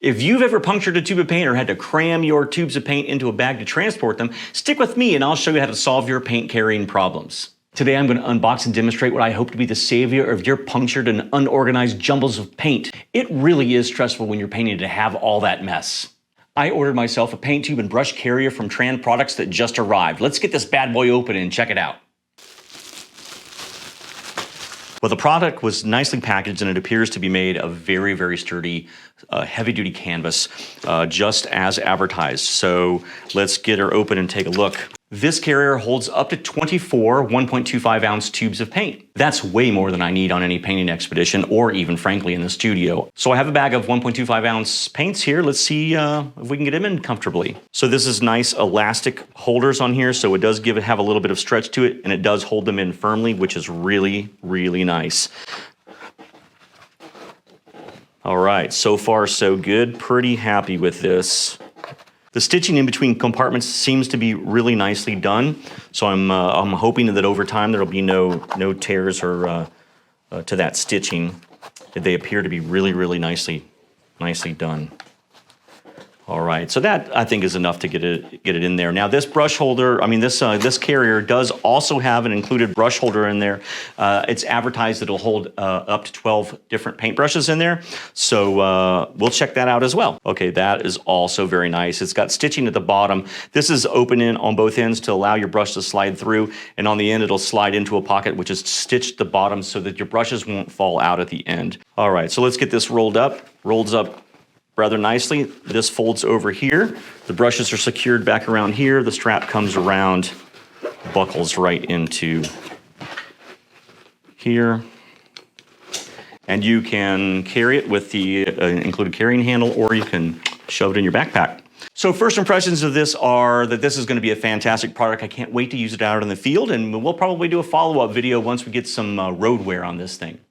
If you've ever punctured a tube of paint or had to cram your tubes of paint into a bag to transport them, stick with me and I'll show you how to solve your paint carrying problems. Today I'm going to unbox and demonstrate what I hope to be the savior of your punctured and unorganized jumbles of paint. It really is stressful when you're painting to have all that mess. I ordered myself a paint tube and brush carrier from Tran Products that just arrived. Let's get this bad boy open and check it out. Well, the product was nicely packaged and it appears to be made of very, very sturdy, heavy-duty canvas, just as advertised. So let's get her open and take a look. This carrier holds up to 24 1.25 ounce tubes of paint. That's way more than I need on any painting expedition or even frankly in the studio. So I have a bag of 1.25 ounce paints here. Let's see if we can get them in comfortably. So this is nice elastic holders on here. So it does have a little bit of stretch to it and it does hold them in firmly, which is really, really nice. All right, so far so good. Pretty happy with this. The stitching in between compartments seems to be really nicely done, so I'm hoping that over time there'll be no tears or to that stitching. They appear to be really, really nicely done. All right, so that I think is enough to get it in there. Now this brush holder, this carrier does also have an included brush holder in there. It's advertised that it'll hold up to 12 different paintbrushes in there. So we'll check that out as well. Okay, that is also very nice. It's got stitching at the bottom. This is open in on both ends to allow your brush to slide through, and on the end it'll slide into a pocket which is stitched at the bottom so that your brushes won't fall out at the end. All right, so let's get this rolled up. Rolls up rather nicely. This folds over here. The brushes are secured back around here. The strap comes around, buckles right into here. And you can carry it with the included carrying handle, or you can shove it in your backpack. So first impressions of this are that this is going to be a fantastic product. I can't wait to use it out in the field, and we'll probably do a follow-up video once we get some road wear on this thing.